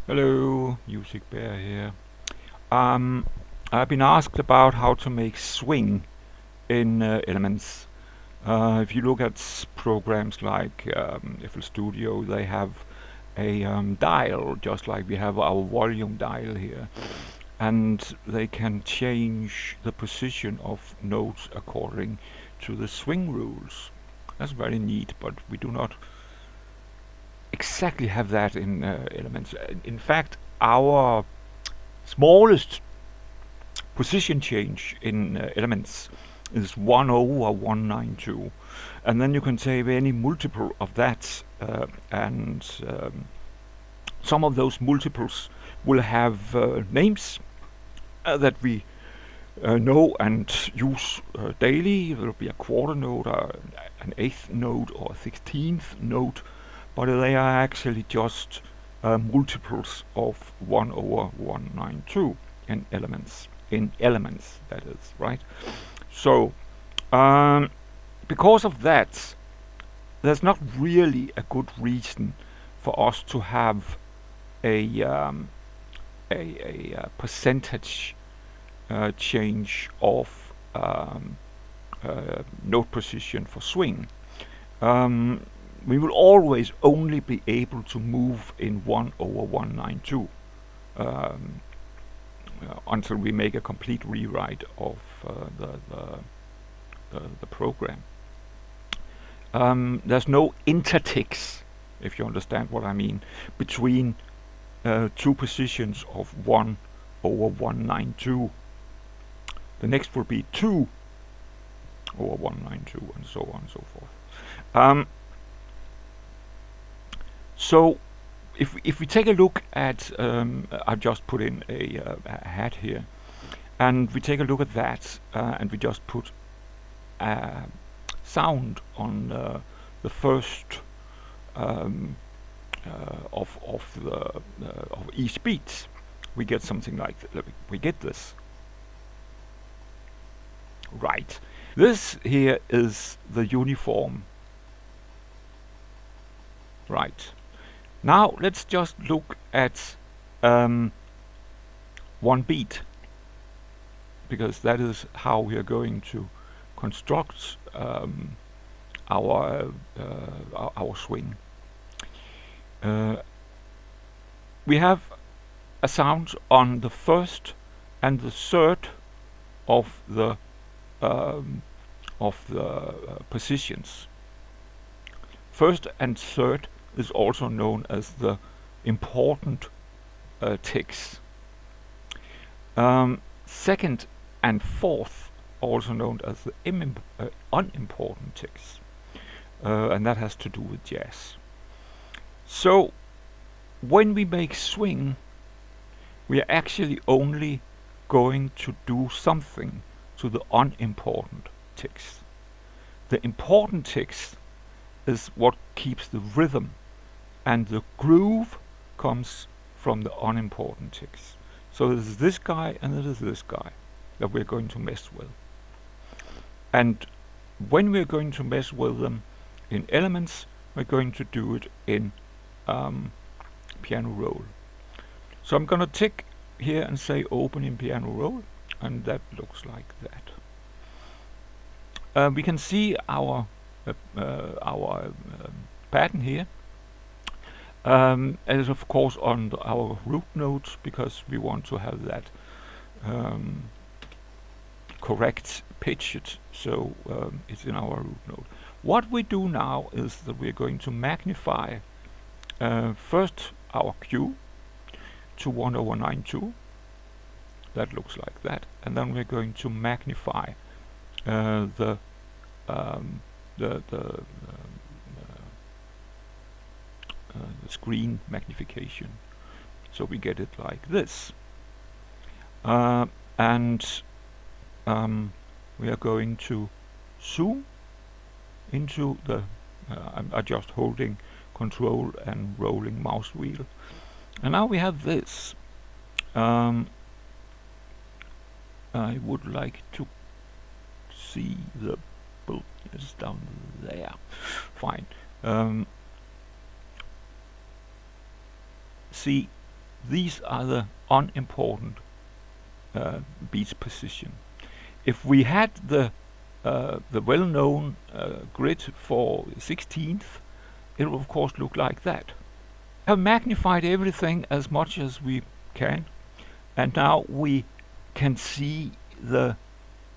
Hello, Music Bear here. Um, I've been asked about how to make swing in Elements. If you look at programs like FL Studio, they have a dial, just like we have our volume dial here, and they can change the position of notes according to the swing rules. That's very neat, but we do not exactly have that in Elements. In fact, our smallest position change in Elements is 1 over 192, and then you can take any multiple of that, and some of those multiples will have names that we know and use daily. There will be a quarter note, an eighth note, or a 16th note, but they are actually just multiples of 1 over 192 in Elements. In Elements, that is, right? So, because of that, there's not really a good reason for us to have a percentage change of note position for swing. We will always only be able to move in 1 over 192 until we make a complete rewrite of the program. There's no interticks, if you understand what I mean, between two positions of 1 over 192. The next will be 2 over 192, and so on and so forth. So if we take a look at, I've just put in a hat here, and we take a look at that, and we just put sound on the first of each beat, we get something like we get this. Right. This here is the uniform. Right. Now let's just look at one beat, because that is how we are going to construct our swing. We have a sound on the first and the third of the positions. First and third is also known as the important ticks. Second and fourth, also known as the unimportant ticks, and that has to do with jazz. So when we make swing, we are actually only going to do something to the unimportant ticks. The important ticks is what keeps the rhythm, and the groove comes from the unimportant ticks. So this is this guy and this is this guy that we're going to mess with. And when we're going to mess with them in Elements, we're going to do it in piano roll. So I'm going to tick here and say open in piano roll, and that looks like that. We can see our pattern here. It is of course on our root notes, because we want to have that correct pitched, so it's in our root note. What we do now is that we're going to magnify first our Q to 1 over 92. That looks like that, and then we're going to magnify the screen magnification, so we get it like this, and we are going to zoom into the I'm just holding control and rolling mouse wheel, and now we have this. I would like to see the is down there. Fine. See, these are the unimportant beats position. If we had the well-known grid for 16th, it will of course look like that. I have magnified everything as much as we can, and now we can see the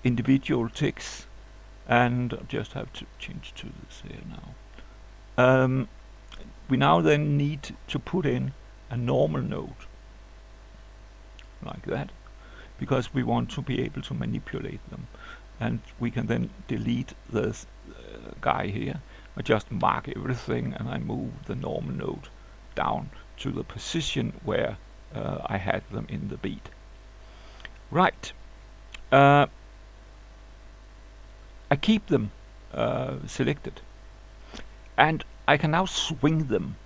individual ticks, and just have to change to this here now. We now then need to put in a normal node like that, because we want to be able to manipulate them, and we can then delete this guy here. I just mark everything and I move the normal node down to the position where I had them in the beat. Right. I keep them selected, and I can now swing them.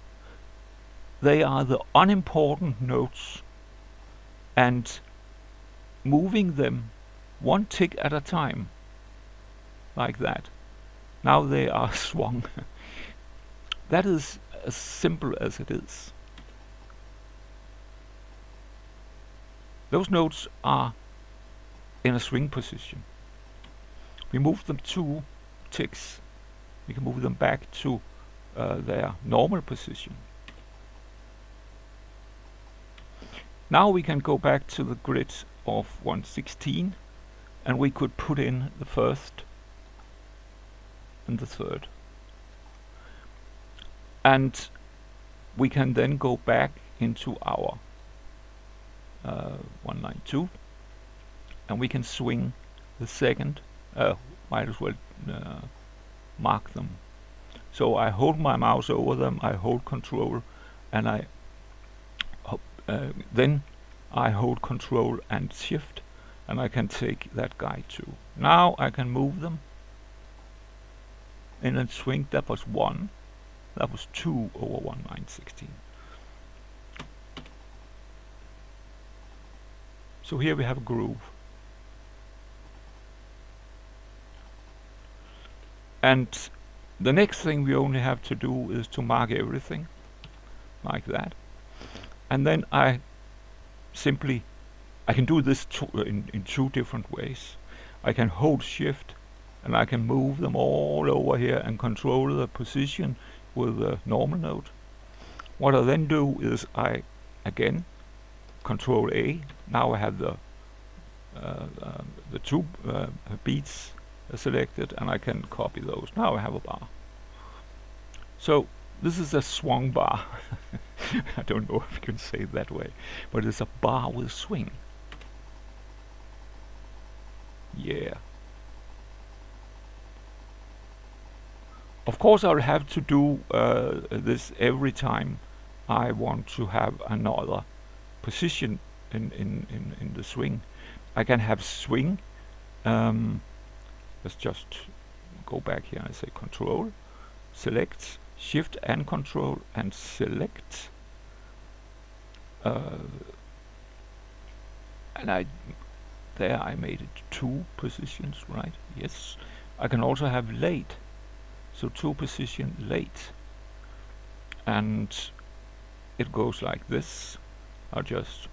They are the unimportant notes, and moving them one tick at a time, like that. Now they are swung. That is as simple as it is. Those notes are in a swing position. We move them 2 ticks. We can move them back to their normal position. Now we can go back to the grid of 116, and we could put in the first and the third. And we can then go back into our 192, and we can swing the second. Might as well mark them. So I hold my mouse over them, I hold control, and I then I hold control and shift, and I can take that guy too. Now I can move them in and swing. That was 1. That was 2 over 1916. So here we have a groove. And the next thing we only have to do is to mark everything like that. And then I can do this in 2 different ways. I can hold shift and I can move them all over here and control the position with the normal node. What I then do is I again control A. Now I have the 2 beats selected, and I can copy those. Now I have a bar. So this is a swung bar. I don't know if you can say it that way, but it's a bar with swing. Yeah. Of course I'll have to do this every time I want to have another position in the swing. I can have swing. Let's just go back here and say control, select, shift and control, and select. And there I made it 2 positions, right? Yes. I can also have late. So 2 position late. And it goes like this. I'll just,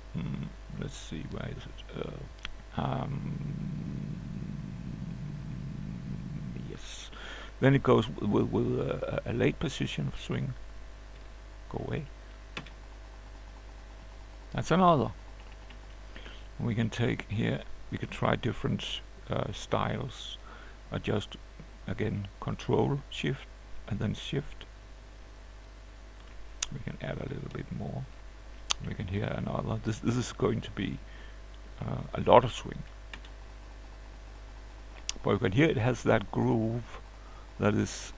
let's see, where is it? Yes. Then it goes with a late position of swing. Go away. That's another. We can take here, we can try different styles. I just, again, control, shift, and then shift. We can add a little bit more. We can hear another. This is going to be a lot of swing. But you can hear it has that groove that is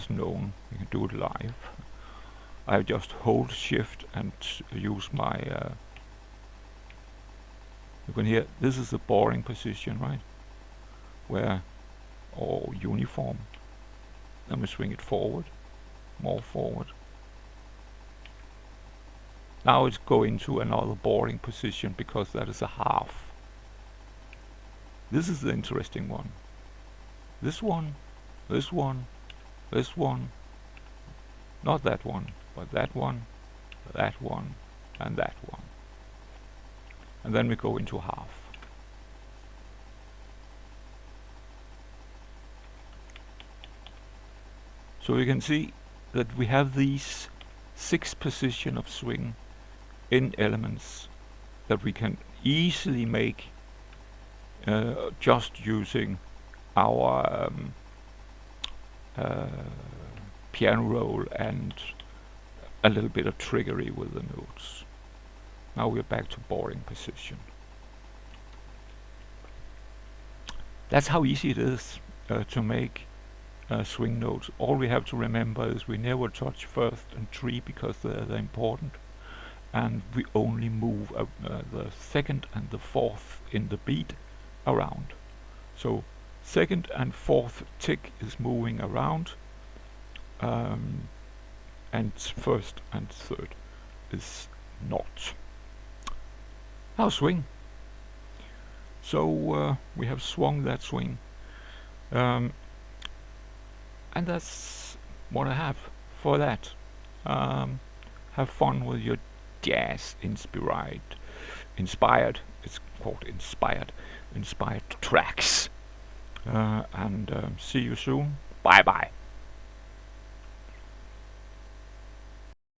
known. You can do it live. I just hold shift and use my you can hear this is the boring position, right? Where, or uniform. Then we swing it forward, more forward. Now it's going to another boring position because that is a half. This is the interesting one. This one, this one, this one. Not that one, but that one, that one, and that one. And then we go into half. So you can see that we have these 6 position of swing in elements that we can easily make just using our piano roll and a little bit of trickery with the notes. Now we're back to boarding position. That's how easy it is to make swing notes. All we have to remember is we never touch first and tree because they're important, and we only move the second and the fourth in the beat around. So second and fourth tick is moving around, and first and third is not. Now swing. So we have swung that swing, and that's what I have for that. Have fun with your jazz inspired. It's called inspired tracks. And see you soon. Bye bye.